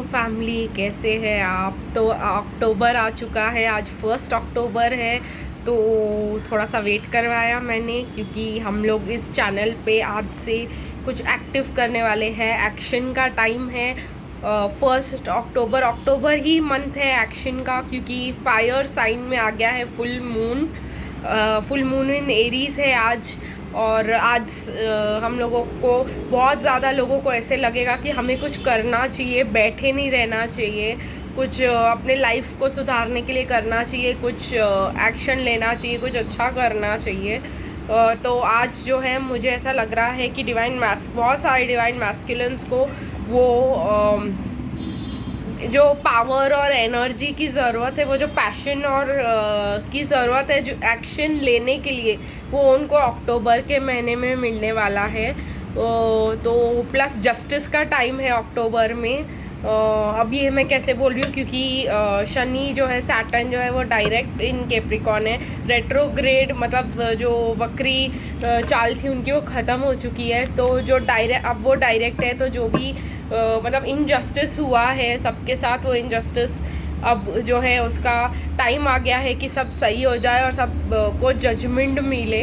Family, कैसे हैं आप। तो अक्टूबर आ चुका है, आज 1 अक्टूबर है। तो थोड़ा सा वेट करवाया मैंने, क्योंकि हम लोग इस चैनल पे आज से कुछ एक्टिव करने वाले हैं। एक्शन का टाइम है। 1 अक्टूबर, अक्टूबर ही मंथ है एक्शन का, क्योंकि फायर साइन में आ गया है फुल मून इन एरीज है आज। और आज हम लोगों को बहुत ज़्यादा लोगों को ऐसे लगेगा कि हमें कुछ करना चाहिए, बैठे नहीं रहना चाहिए, कुछ अपने लाइफ को सुधारने के लिए करना चाहिए, कुछ एक्शन लेना चाहिए, कुछ अच्छा करना चाहिए। तो आज जो है मुझे ऐसा लग रहा है कि बहुत सारे डिवाइन मैस्कुलिन्स को वो जो पावर और एनर्जी की ज़रूरत है, वो जो पैशन और की ज़रूरत है जो एक्शन लेने के लिए, वो उनको अक्टूबर के महीने में मिलने वाला है। तो प्लस जस्टिस का टाइम है अक्टूबर में। अब ये मैं कैसे बोल रही हूँ, क्योंकि शनि जो है, सैटर्न जो है वो डायरेक्ट इन कैप्रिकॉर्न है। रेट्रोग्रेड मतलब जो वक्री चाल थी उनकी वो ख़त्म हो चुकी है। तो जो अब वो डायरेक्ट है। तो जो भी मतलब इनजस्टिस हुआ है सबके साथ, वो इनजस्टिस अब जो है उसका टाइम आ गया है कि सब सही हो जाए और सब को जजमेंट मिले।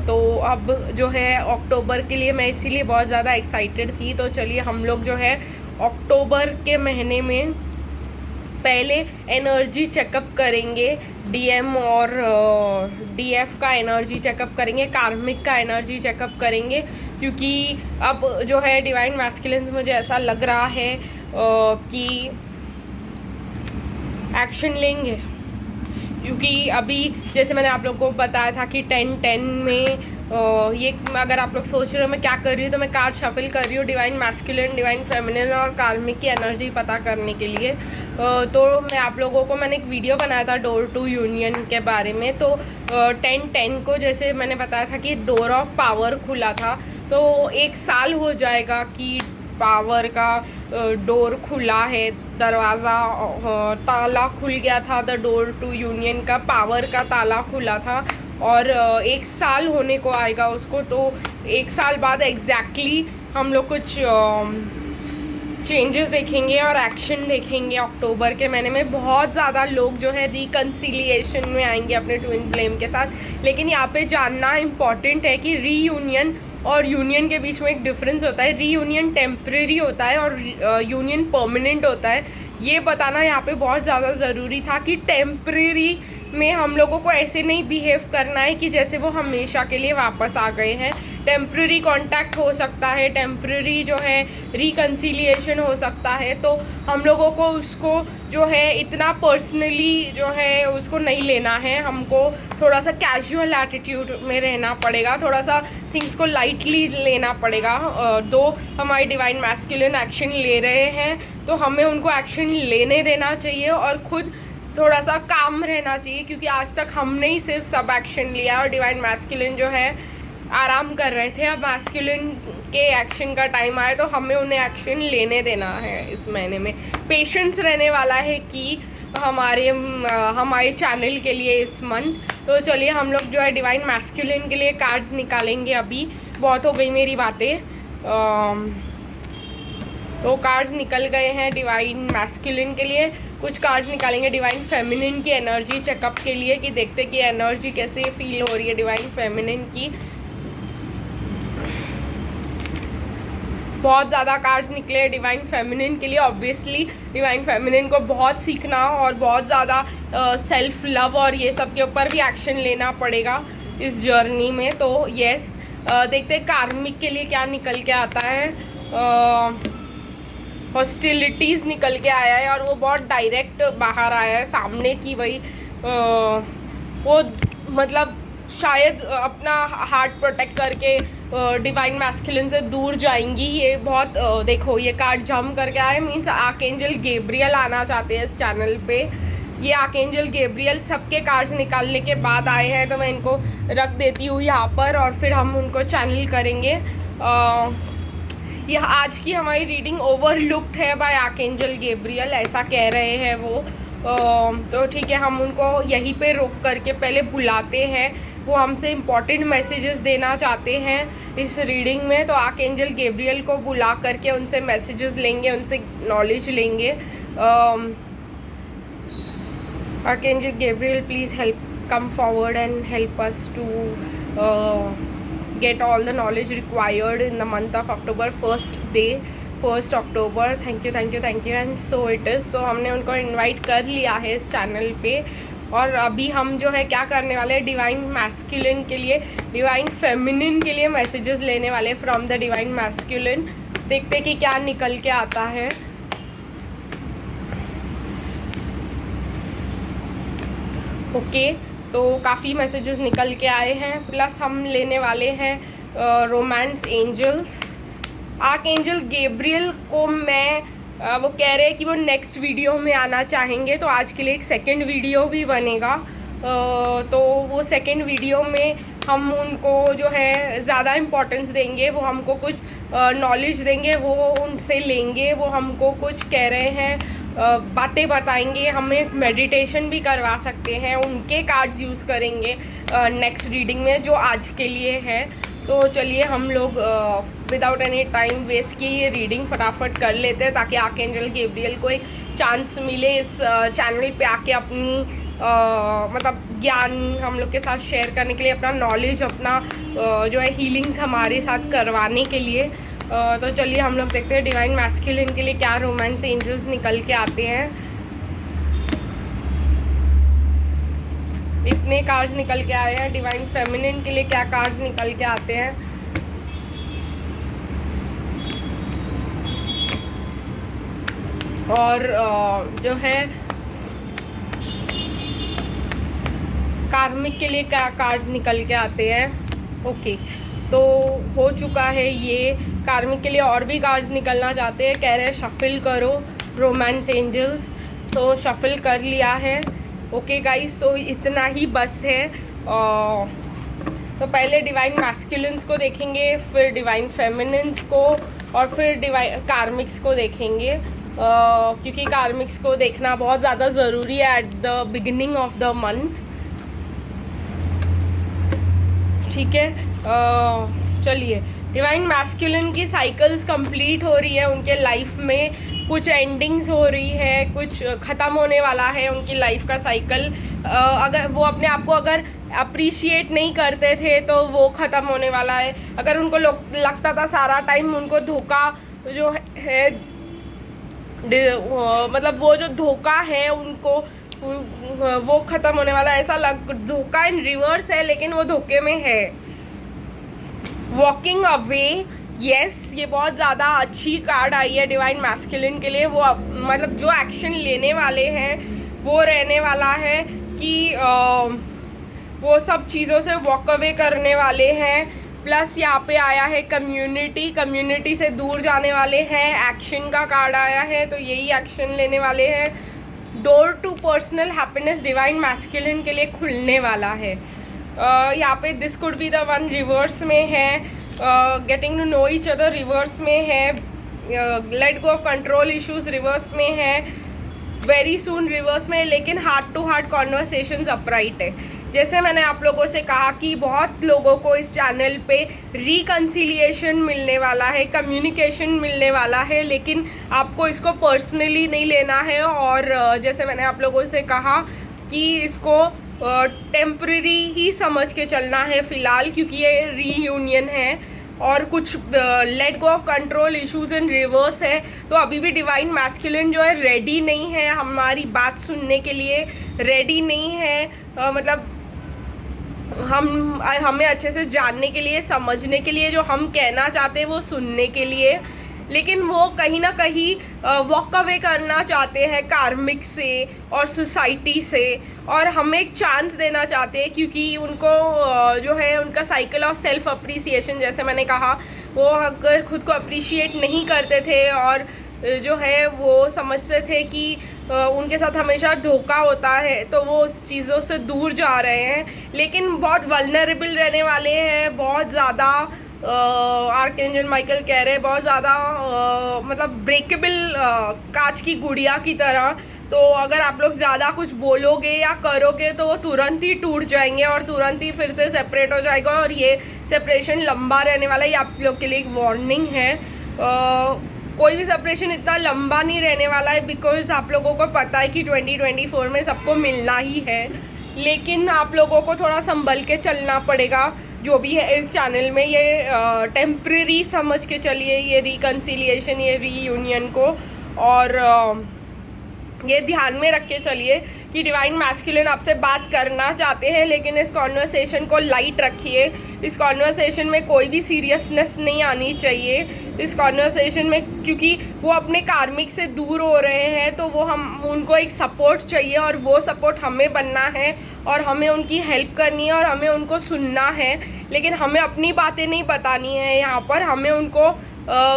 तो अब जो है अक्टूबर के लिए मैं इसीलिए बहुत ज़्यादा एक्साइटेड थी। तो चलिए हम लोग जो है अक्टूबर के महीने में पहले एनर्जी चेकअप करेंगे। डीएम और डीएफ का एनर्जी चेकअप करेंगे, कार्मिक का एनर्जी चेकअप करेंगे, क्योंकि अब जो है डिवाइन मैस्कुलिन्स मुझे ऐसा लग रहा है कि एक्शन लेंगे। क्योंकि अभी जैसे मैंने आप लोग को बताया था कि 10-10 में ये अगर आप लोग सोच रहे हो मैं क्या कर रही हूँ, तो मैं कार्ड शफल कर रही हूँ डिवाइन मैस्कुलिन, डिवाइन फेमिनिन और कार्मिक की एनर्जी पता करने के लिए। तो मैं आप लोगों को मैंने एक वीडियो बनाया था डोर टू यूनियन के बारे में। तो 10-10 को जैसे मैंने बताया था कि डोर ऑफ पावर खुला था। तो 1 साल हो जाएगा कि पावर का डोर खुला है, दरवाज़ा ताला खुल गया था। द डोर टू यूनियन का पावर का ताला खुला था, और 1 साल होने को आएगा उसको। तो 1 साल बाद एग्जैक्टली हम लोग कुछ चेंजेस देखेंगे और एक्शन देखेंगे। अक्टूबर के महीने में बहुत ज़्यादा लोग जो है रिकन्सिलिएशन में आएंगे अपने ट्विन फ्लेम के साथ। लेकिन यहाँ पे जानना इम्पॉर्टेंट है कि रीयूनियन और यूनियन के बीच में एक डिफरेंस होता है। रीयूनियन टेम्परेरी होता है और यूनियन परमानेंट होता है। ये बताना यहाँ पे बहुत ज़्यादा ज़रूरी था कि टेम्परेरी में हम लोगों को ऐसे नहीं बिहेव करना है कि जैसे वो हमेशा के लिए वापस आ गए हैं। टेम्परेरी कांटेक्ट हो सकता है, टेम्परेरी जो है रिकन्सिलिएशन हो सकता है। तो हम लोगों को उसको जो है इतना पर्सनली जो है उसको नहीं लेना है। हमको थोड़ा सा कैजुअल एटीट्यूड में रहना पड़ेगा, थोड़ा सा थिंग्स को लाइटली लेना पड़ेगा। दो हमारे डिवाइन मैस्कुलिन एक्शन ले रहे हैं, तो हमें उनको एक्शन लेने देना चाहिए और खुद थोड़ा सा काम रहना चाहिए, क्योंकि आज तक हमने ही सिर्फ सब एक्शन लिया और डिवाइन मैस्कुलिन जो है आराम कर रहे थे। अब मैस्कुलिन के एक्शन का टाइम आया, तो हमें उन्हें एक्शन लेने देना है। इस महीने में पेशेंस रहने वाला है कि हमारे चैनल के लिए इस मंथ। तो चलिए हम लोग जो है डिवाइन मैस्कुलिन के लिए कार्ड्स निकालेंगे। अभी बहुत हो गई मेरी बातें। तो कार्ड्स निकल गए हैं डिवाइन मैस्कुलिन के लिए। कुछ कार्ड्स निकालेंगे डिवाइन फेमिनिन की एनर्जी चेकअप के लिए, कि देखते कि एनर्जी कैसे फील हो रही है डिवाइन फेमिनिन की। बहुत ज़्यादा कार्ड्स निकले डिवाइन फेमिनिन के लिए। ऑब्वियसली डिवाइन फेमिनिन को बहुत सीखना और बहुत ज़्यादा सेल्फ लव और ये सब के ऊपर भी एक्शन लेना पड़ेगा इस जर्नी में। तो यस, देखते हैं कार्मिक के लिए क्या निकल के आता है। हॉस्टिलिटीज़ निकल के आया है और वो बहुत डायरेक्ट बाहर आया है सामने की। वही वो मतलब शायद अपना हार्ट प्रोटेक्ट करके डिवाइन मैस्कुलिन से दूर जाएंगी। ये बहुत देखो, ये कार्ड जम करके आए, मीन्स आर्कएंजल गैब्रियल आना चाहते हैं इस चैनल पे। ये आर्कएंजल गैब्रियल सबके कार्ड्स निकालने के बाद आए हैं, तो मैं इनको रख देती हूँ यहाँ पर और फिर हम उनको चैनल करेंगे। यह आज की हमारी रीडिंग ओवरलुक्ड है बाय आर्कएंजल गैब्रियल, ऐसा कह रहे हैं वो। तो ठीक है, हम उनको यहीं पे रोक करके पहले बुलाते हैं। वो हमसे इम्पॉर्टेंट मैसेजेस देना चाहते हैं इस रीडिंग में, तो आर्कएंजल गैब्रियल को बुला करके उनसे मैसेजेस लेंगे, उनसे नॉलेज लेंगे। Archangel Gabriel, please help, come forward and help us to get all the knowledge required in the month of October, first October. Thank you and so it is. तो हमने उनको इनवाइट कर लिया है इस चैनल पे, और अभी हम जो है क्या करने वाले हैं, डिवाइन मैस्कुलिन के लिए, डिवाइन फेमिनिन के लिए मैसेजेस लेने वाले फ्रॉम द डिवाइन मैस्कुलिन। देखते कि क्या निकल के आता है। ओके, तो काफ़ी मैसेजेस निकल के आए हैं, प्लस हम लेने वाले हैं रोमांस एंजल्स। आर्कएंजल गैब्रियल को मैं वो कह रहे हैं कि वो नेक्स्ट वीडियो में आना चाहेंगे, तो आज के लिए एक सेकंड वीडियो भी बनेगा। तो वो सेकंड वीडियो में हम उनको जो है ज़्यादा इम्पोर्टेंस देंगे, वो हमको कुछ नॉलेज देंगे, वो उनसे लेंगे, वो हमको कुछ कह रहे हैं, बातें बताएंगे, हमें मेडिटेशन भी करवा सकते हैं, उनके कार्ड्स यूज़ करेंगे नेक्स्ट रीडिंग में जो आज के लिए है। तो चलिए हम लोग विदाउट एनी टाइम वेस्ट की ये रीडिंग फटाफट कर लेते हैं, ताकि आर्कएंजल गैब्रियल को एक चांस मिले इस चैनल पे आके अपनी मतलब ज्ञान हम लोग के साथ शेयर करने के लिए, अपना नॉलेज, अपना जो है हीलिंग्स हमारे साथ करवाने के लिए। तो चलिए हम लोग देखते हैं डिवाइन मैस्कुलिन के लिए क्या रोमांस एंजल्स निकल के आते हैं। इतने कार्ड्स निकल के आए हैं। डिवाइन फेमिनिन के लिए क्या कार्ड्स निकल के आते हैं। और जो है कार्मिक के लिए क्या कार्ड्स निकल के आते हैं। ओके, तो हो चुका है ये। कार्मिक के लिए और भी कार्ड्स निकलना चाहते हैं, कह रहे हैं शफल करो रोमांस एंजल्स, तो शफल कर लिया है। ओके गाइस, तो इतना ही बस है। तो पहले डिवाइन मैस्कुलिन्स को देखेंगे, फिर डिवाइन फेमिनिन्स को, और फिर डिवाइन कार्मिक्स को देखेंगे, क्योंकि कार्मिक्स को देखना बहुत ज़्यादा ज़रूरी है at the beginning of the month. ठीक है, चलिए। डिवाइन मैस्कुलिन की साइकिल्स कंप्लीट हो रही है उनके लाइफ में, कुछ एंडिंग्स हो रही है, कुछ ख़त्म होने वाला है उनकी लाइफ का साइकिल। अगर वो अपने आप को अगर अप्रिशिएट नहीं करते थे तो वो ख़त्म होने वाला है। अगर उनको लगता था सारा टाइम उनको धोखा जो है मतलब वो जो धोखा है उनको वो ख़त्म होने वाला है। ऐसा धोखा इन रिवर्स है, लेकिन वो धोखे में है। वॉकिंग अवे, यस, ये बहुत ज़्यादा अच्छी कार्ड आई है डिवाइन मैस्कुलिन के लिए। वो मतलब जो एक्शन लेने वाले हैं वो रहने वाला है कि वो सब चीज़ों से वॉक अवे करने वाले हैं। प्लस यहाँ पे आया है कम्युनिटी से दूर जाने वाले हैं। एक्शन का कार्ड आया है, तो यही एक्शन लेने वाले हैं। Door to personal happiness divine masculine के लिए खुलने वाला है। यहाँ पे this could be the one reverse में है। Getting to know each other reverse में है। Let go of control issues reverse में है। वेरी सून रिवर्स में, लेकिन heart to heart conversations upright है। जैसे मैंने आप लोगों से कहा कि बहुत लोगों को इस चैनल पे रिकन्सिलिएशन मिलने वाला है, कम्युनिकेशन मिलने वाला है, लेकिन आपको इसको पर्सनली नहीं लेना है। और जैसे मैंने आप लोगों से कहा कि इसको टेम्पररी ही समझ के चलना है फ़िलहाल, क्योंकि ये रीयूनियन है और कुछ late go of control issues in reverse है। तो अभी भी डिवाइन मैस्कुलिन जो है रेडी नहीं है हमारी बात सुनने के लिए, रेडी नहीं है मतलब हमें अच्छे से जानने के लिए, समझने के लिए, जो हम कहना चाहते हैं वो सुनने के लिए। लेकिन वो कहीं ना कहीं वॉक अवे करना चाहते हैं कार्मिक से और सोसाइटी से, और हमें एक चांस देना चाहते हैं, क्योंकि उनको जो है उनका साइकिल ऑफ सेल्फ अप्रिसिएशन, जैसे मैंने कहा, वो अगर खुद को अप्रिशिएट नहीं करते थे और जो है वो समझते थे कि उनके साथ हमेशा धोखा होता है, तो वो उस चीज़ों से दूर जा रहे हैं। लेकिन बहुत वल्नरेबल रहने वाले हैं, बहुत ज़्यादा आर्कएंजल माइकल कह रहे हैं बहुत ज़्यादा मतलब ब्रेकेबल कांच की गुड़िया की तरह तो अगर आप लोग ज़्यादा कुछ बोलोगे या करोगे तो वो तुरंत ही टूट जाएंगे और तुरंत ही फिर से सेपरेट हो जाएगा, और ये सेपरेशन लंबा रहने वाला है। ये आप लोग के लिए एक वार्निंग है। कोई भी सेपरेशन इतना लंबा नहीं रहने वाला है, बिकॉज आप लोगों को पता है कि 2024 में सबको मिलना ही है। लेकिन आप लोगों को थोड़ा संभल के चलना पड़ेगा। जो भी है इस चैनल में ये टेम्प्रेरी समझ के चलिए, ये रिकन्सिलिएशन, ये रीयूनियन को, और ये ध्यान में रख के चलिए कि डिवाइन मैस्कुलिन आपसे बात करना चाहते हैं, लेकिन इस कॉन्वर्सेशन को लाइट रखिए। इस कॉन्वर्सेशन में कोई भी सीरियसनेस नहीं आनी चाहिए इस कॉन्वर्सेशन में, क्योंकि वो अपने कार्मिक से दूर हो रहे हैं। तो वो हम उनको एक सपोर्ट चाहिए, और वो सपोर्ट हमें बनना है, और हमें उनकी हेल्प करनी है, और हमें उनको सुनना है। लेकिन हमें अपनी बातें नहीं बतानी है यहाँ पर। हमें उनको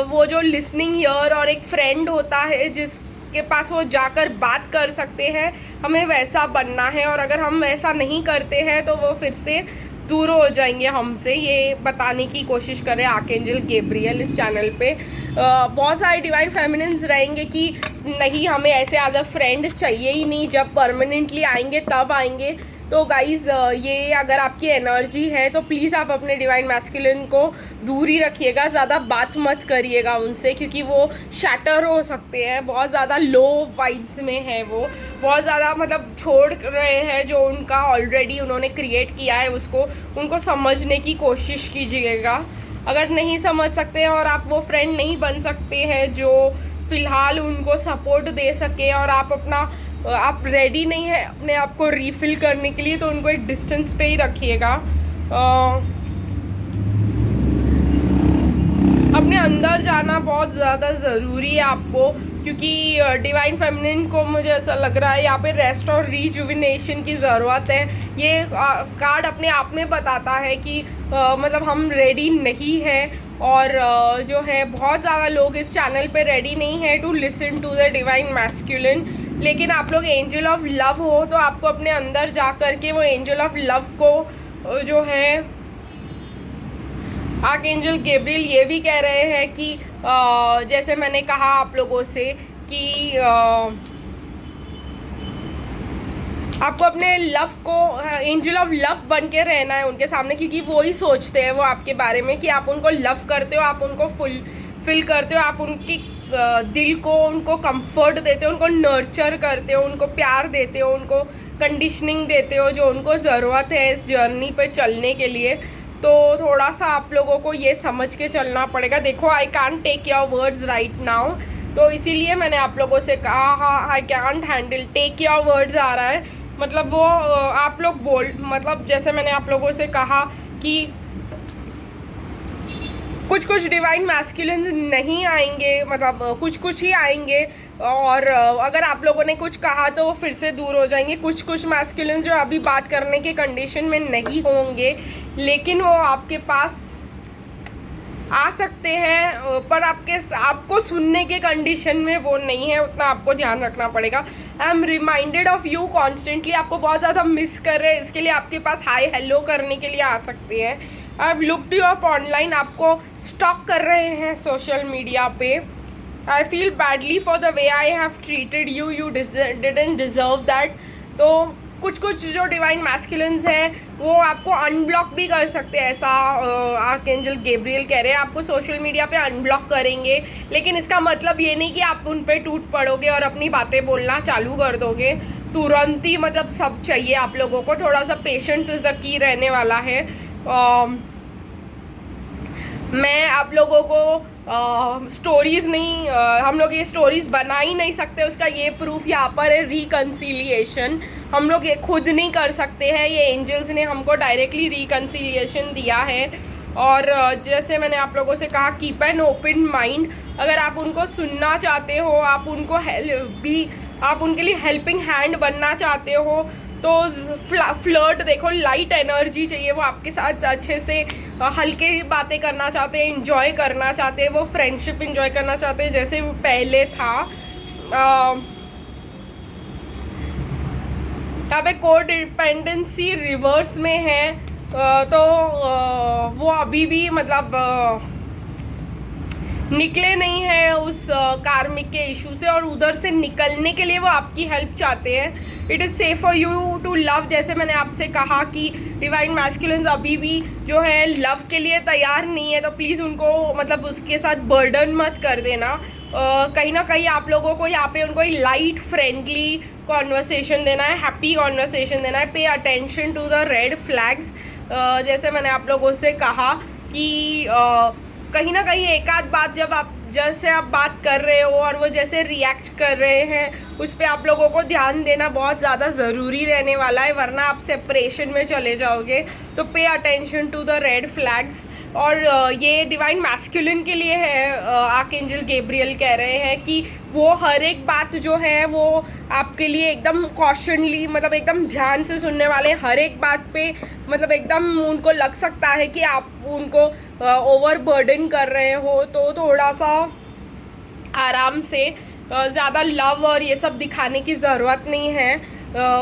वो जो लिसनिंग ईयर और एक फ्रेंड होता है जिसके पास वो जाकर बात कर सकते हैं, हमें वैसा बनना है। और अगर हम वैसा नहीं करते हैं तो वो फिर से दूर हो जाएंगे हमसे। ये बताने की कोशिश कर रहे हैं आर्कएंजल गैब्रियल इस चैनल पे। बहुत सारे डिवाइन फेमिनिन्स रहेंगे कि नहीं, हमें ऐसे एज अ फ्रेंड चाहिए ही नहीं, जब परमानेंटली आएंगे तब आएंगे। तो गाइज़, ये अगर आपकी एनर्जी है तो प्लीज़ आप अपने डिवाइन मैस्कुलिन को दूर ही रखिएगा। ज़्यादा बात मत करिएगा उनसे, क्योंकि वो शैटर हो सकते हैं। बहुत ज़्यादा लो वाइब्स में है वो, बहुत ज़्यादा मतलब छोड़ रहे हैं जो उनका ऑलरेडी उन्होंने क्रिएट किया है उसको। उनको समझने की कोशिश कीजिएगा। अगर नहीं समझ सकते और आप वो फ्रेंड नहीं बन सकते हैं जो फ़िलहाल उनको सपोर्ट दे सके, और आप रेडी नहीं है अपने आप को रीफिल करने के लिए, तो उनको एक डिस्टेंस पे ही रखिएगा। अपने अंदर जाना बहुत ज़्यादा ज़रूरी है आपको, क्योंकि डिवाइन फेमिनिन को मुझे ऐसा लग रहा है यहाँ पे रेस्ट और रिजुविनेशन की ज़रूरत है। ये कार्ड अपने आप में बताता है कि मतलब हम रेडी नहीं हैं, और जो है बहुत ज़्यादा लोग इस चैनल पे रेडी नहीं है to listen to the divine masculine. लेकिन आप लोग एंजल ऑफ लव हो, तो आपको अपने अंदर जा कर के वो एंजल ऑफ लव को जो है आर्कएंजल गैब्रियल ये भी कह रहे हैं कि जैसे मैंने कहा आप लोगों से कि आपको अपने लव को एंजल ऑफ लव बन के रहना है उनके सामने, क्योंकि वो ही सोचते हैं वो आपके बारे में कि आप उनको लव करते हो, आप उनको फुलफिल करते हो, आप उनकी दिल को, उनको कंफर्ट देते हो, उनको नर्चर करते हो, उनको प्यार देते हो, उनको कंडीशनिंग देते हो जो उनको ज़रूरत है इस जर्नी पे चलने के लिए। तो थोड़ा सा आप लोगों को ये समझ के चलना पड़ेगा। देखो, I can't take your words right now, तो इसीलिए मैंने आप लोगों से कहा हाँ I can't handle take your words आ रहा है। मतलब वो आप लोग मतलब जैसे मैंने आप लोगों से कहा कि कुछ डिवाइन मैस्कुलिन्स नहीं आएंगे, मतलब कुछ ही आएंगे, और अगर आप लोगों ने कुछ कहा तो वो फिर से दूर हो जाएंगे। कुछ मैस्कुलिन्स जो अभी बात करने के कंडीशन में नहीं होंगे, लेकिन वो आपके पास आ सकते हैं, पर आपको सुनने के कंडीशन में वो नहीं है। उतना आपको ध्यान रखना पड़ेगा। I am reminded of you constantly, आपको बहुत ज़्यादा मिस कर रहे हैं, इसके लिए आपके पास हाई हेलो करने के लिए आ सकते हैं। I have looked you up online, आपको स्टॉक कर रहे हैं सोशल मीडिया पे। I feel badly for the way I have treated you, you didn't deserve that. तो कुछ जो डिवाइन मैस्कुलिन्स हैं वो आपको अनब्लॉक भी कर सकते हैं, ऐसा आर्कएंजल गैब्रियल कह रहे हैं। आपको सोशल मीडिया पे अनब्लॉक करेंगे, लेकिन इसका मतलब ये नहीं कि आप उन पे टूट पड़ोगे और अपनी बातें बोलना चालू कर दोगे तुरंत ही। मतलब सब चाहिए आप लोगों को, थोड़ा सा पेशेंस इज़ द की रहने वाला है। मैं आप लोगों को स्टोरीज़ नहीं, हम लोग ये स्टोरीज़ बना ही नहीं सकते, उसका ये प्रूफ यहाँ पर है रिकन्सिलिएशन। हम लोग ये खुद नहीं कर सकते हैं, ये एंजल्स ने हमको डायरेक्टली रिकन्सिलिएशन दिया है। और जैसे मैंने आप लोगों से कहा, कीप एन ओपन माइंड। अगर आप उनको सुनना चाहते हो, आप उनको आप उनके लिए हेल्पिंग हैंड बनना चाहते हो, तो फ्लर्ट देखो, लाइट एनर्जी चाहिए। वो आपके साथ अच्छे से हल्के बातें करना चाहते हैं, इंजॉय करना चाहते हैं, वो फ्रेंडशिप इंजॉय करना चाहते हैं जैसे वो पहले था। यहाँ पे कोडिपेंडेंसी रिवर्स में है, तो वो अभी भी मतलब निकले नहीं हैं उस कार्मिक के इशू से, और उधर से निकलने के लिए वो आपकी हेल्प चाहते हैं। It is safe for you to love. जैसे मैंने आपसे कहा कि डिवाइन मैस्कुलिन्स अभी भी जो है लव के लिए तैयार नहीं है, तो प्लीज़ उनको मतलब उसके साथ बर्डन मत कर देना। कहीं ना कहीं आप लोगों को यहाँ पे उनको लाइट फ्रेंडली कॉन्वर्सेशन देना है, हैप्पी कॉन्वर्सेशन देना है। Pay attention to the red flags. जैसे मैंने आप लोगों से कहा कि कहीं ना कहीं एक आध बात जब आप जैसे आप बात कर रहे हो और वो जैसे रिएक्ट कर रहे हैं उस पर आप लोगों को ध्यान देना बहुत ज़्यादा ज़रूरी रहने वाला है, वरना आप सेपरेशन में चले जाओगे। तो pay attention to the red flags. और ये डिवाइन मैस्कुलिन के लिए है। आर्कएंजल गैब्रियल कह रहे हैं कि वो हर एक बात जो है वो आपके लिए एकदम कॉशनली, मतलब एकदम ध्यान से सुनने वाले। हर एक बात पे मतलब एकदम उनको लग सकता है कि आप उनको ओवर बर्डन कर रहे हो, तो थोड़ा सा आराम से, ज़्यादा लव और ये सब दिखाने की ज़रूरत नहीं है।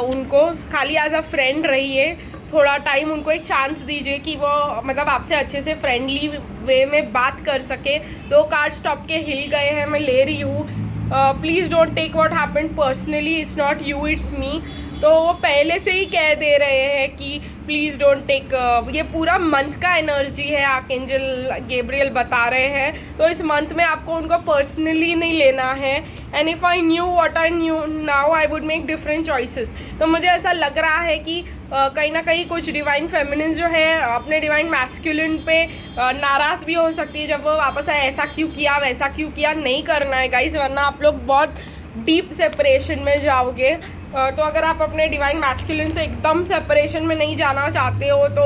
उनको खाली एज अ फ्रेंड रहिए, थोड़ा टाइम उनको एक चांस दीजिए कि वो मतलब आपसे अच्छे से फ्रेंडली वे में बात कर सके। 2 कार्ड स्टॉप के हिल गए हैं, मैं ले रही हूँ। Please don't take what happened personally, it's not you it's me. तो वो पहले से ही कह दे रहे हैं कि प्लीज़ डोंट टेक, ये पूरा मंथ का एनर्जी है आर्कएंजल गैब्रियल बता रहे हैं। तो इस मंथ में आपको उनको पर्सनली नहीं लेना है। And if I knew what I knew now I would make different choices. तो मुझे ऐसा लग रहा है कि कहीं ना कहीं कुछ डिवाइन फेमिनिन जो है अपने डिवाइन मैस्कुलिन पे नाराज़ भी हो सकती है जब वो वापस आए, ऐसा क्यों किया वैसा क्यों किया। नहीं करना है गाइस, वरना आप लोग बहुत डीप सेपरेशन में जाओगे। तो अगर आप अपने डिवाइन मैस्कुलिन से एकदम सेपरेशन में नहीं जाना चाहते हो तो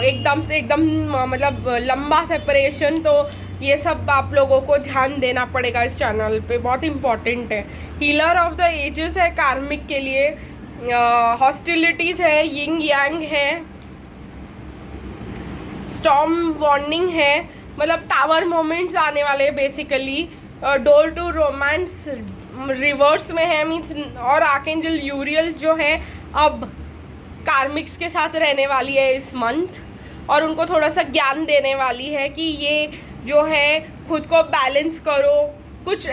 एकदम से एकदम मतलब लंबा सेपरेशन, तो ये सब आप लोगों को ध्यान देना पड़ेगा इस चैनल पे, बहुत इम्पॉर्टेंट है। हीलर ऑफ द एजेस है कार्मिक के लिए। हॉस्टिलिटीज़ है, यिंग यांग है, स्टॉर्म वार्निंग है, मतलब टावर मोमेंट्स आने वाले हैं basically. Door to romance reverse में है मीन्स। और आर्कएंजल यूरियल जो है अब कार्मिक्स के साथ रहने वाली है इस मंथ, और उनको थोड़ा सा ज्ञान देने वाली है कि ये जो है खुद को बैलेंस करो। कुछ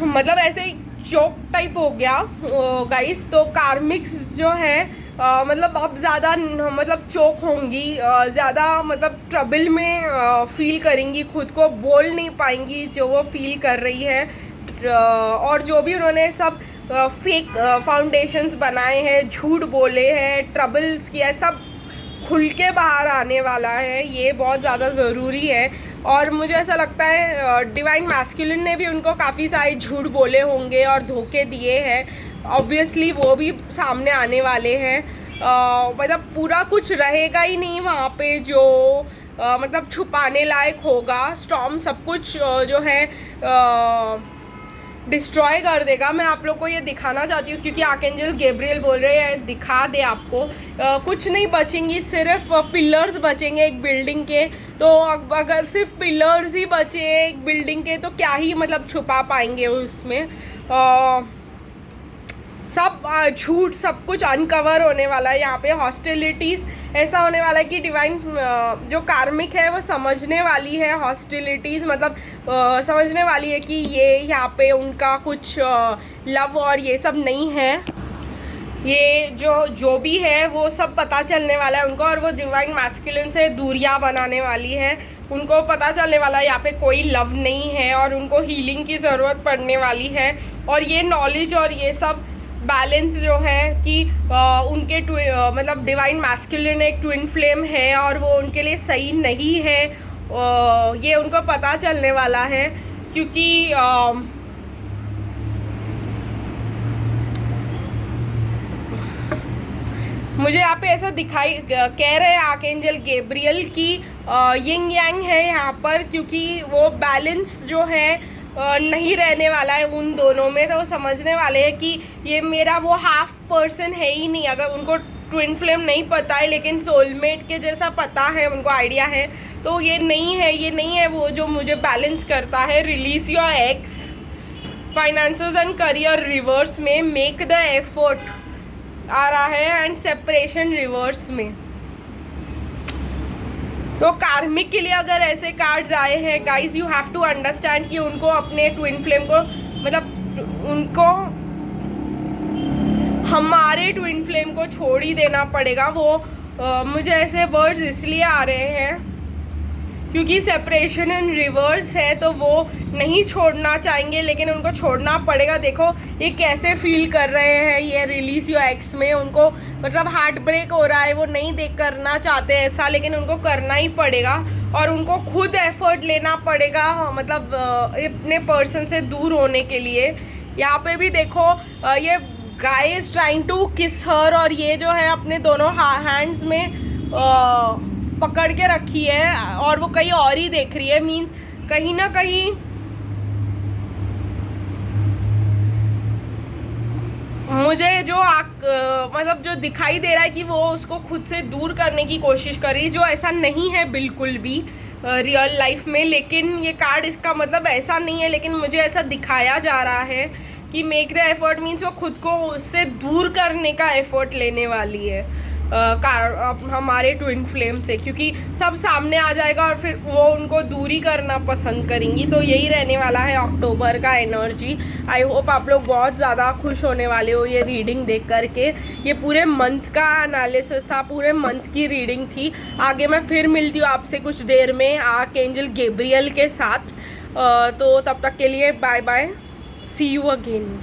मतलब ऐसे चोक टाइप हो गया गाइस। तो कार्मिक्स जो है मतलब अब ज़्यादा मतलब चोक होंगी, ज़्यादा मतलब ट्रबल में फील करेंगी, खुद को बोल नहीं पाएंगी जो वो फील कर रही है। और जो भी उन्होंने सब फेक फाउंडेशंस बनाए हैं, झूठ बोले हैं, ट्रबल्स किया, सब खुल के बाहर आने वाला है। ये बहुत ज़्यादा ज़रूरी है। और मुझे ऐसा लगता है डिवाइन मैस्कुलिन ने भी उनको काफ़ी सारे झूठ बोले होंगे और धोखे दिए हैं। ऑब्वियसली वो भी सामने आने वाले हैं। मतलब पूरा कुछ रहेगा ही नहीं वहाँ पे जो मतलब छुपाने लायक होगा। स्टॉर्म सब कुछ जो है डिस्ट्रॉय कर देगा। मैं आप लोग को ये दिखाना चाहती हूँ क्योंकि आर्कएंजल गैब्रियल बोल रहे हैं दिखा दे आपको। कुछ नहीं बचेंगी, सिर्फ पिलर्स बचेंगे एक बिल्डिंग के। तो अगर सिर्फ पिलर्स ही बचे एक बिल्डिंग के तो क्या ही मतलब छुपा पाएंगे उसमें। सब झूठ सब कुछ अनकवर होने वाला है यहाँ पे। हॉस्टिलिटीज़ ऐसा होने वाला है कि डिवाइन जो कार्मिक है वो समझने वाली है हॉस्टिलिटीज़, मतलब समझने वाली है कि ये यहाँ पे उनका कुछ लव और ये सब नहीं है। ये जो भी है वो सब पता चलने वाला है उनको, और वो डिवाइन मैस्कुलिन से दूरियां बनाने वाली है। उनको पता चलने वाला है यहाँ पे कोई लव नहीं है और उनको हीलिंग की ज़रूरत पड़ने वाली है। और ये नॉलेज और ये सब बैलेंस जो है कि उनके मतलब डिवाइन मैस्कुलिन एक ट्विन फ्लेम है और वो उनके लिए सही नहीं है, ये उनको पता चलने वाला है। क्योंकि मुझे यहाँ पे ऐसा दिखाई कह रहे हैं आर्कएंजल गैब्रियल की यिंग यांग है यहाँ पर, क्योंकि वो बैलेंस जो है नहीं रहने वाला है उन दोनों में। तो वो समझने वाले हैं कि ये मेरा वो हाफ पर्सन है ही नहीं। अगर उनको ट्विन फ्लेम नहीं पता है लेकिन सोलमेट के जैसा पता है, उनको आइडिया है, तो ये नहीं है वो जो मुझे बैलेंस करता है। Release your x, finances and career reverse में, मेक द एफर्ट आ रहा है, एंड सेपरेशन रिवर्स में। तो कार्मिक के लिए अगर ऐसे कार्ड्स आए हैं guys, you have to understand कि उनको अपने ट्विन फ्लेम को, मतलब उनको हमारे ट्विन फ्लेम को छोड़ ही देना पड़ेगा। वो मुझे ऐसे वर्ड्स इसलिए आ रहे हैं क्योंकि सेपरेशन इन रिवर्स है, तो वो नहीं छोड़ना चाहेंगे लेकिन उनको छोड़ना पड़ेगा। देखो ये कैसे फील कर रहे हैं, ये रिलीज योर एक्स में उनको मतलब हार्ट ब्रेक हो रहा है, वो नहीं देख करना चाहते ऐसा, लेकिन उनको करना ही पड़ेगा और उनको खुद एफर्ट लेना पड़ेगा, मतलब अपने पर्सन से दूर होने के लिए। यहाँ पे भी देखो ये गाय इज ट्राइंग टू किस हर, और ये जो है अपने दोनों हैंड्स में पकड़ के रखी है और वो कहीं और ही देख रही है। मीन्स कहीं ना कहीं मुझे जो मतलब जो दिखाई दे रहा है कि वो उसको खुद से दूर करने की कोशिश कर रही है, जो ऐसा नहीं है बिल्कुल भी रियल लाइफ में। लेकिन ये कार्ड इसका मतलब ऐसा नहीं है, लेकिन मुझे ऐसा दिखाया जा रहा है कि मेक द एफर्ट मीन्स वो खुद को उससे दूर करने का एफर्ट लेने वाली है हमारे ट्विन फ्लेम से, क्योंकि सब सामने आ जाएगा और फिर वो उनको दूरी करना पसंद करेंगी। तो यही रहने वाला है अक्टूबर का एनर्जी। आई होप आप लोग बहुत ज़्यादा खुश होने वाले हो ये रीडिंग देख करके। ये पूरे मंथ का एनालिसिस था, पूरे मंथ की रीडिंग थी। आगे मैं फिर मिलती हूँ आपसे कुछ देर में आर्कएंजल गैब्रियल के साथ। तो तब तक के लिए bye bye, see you again.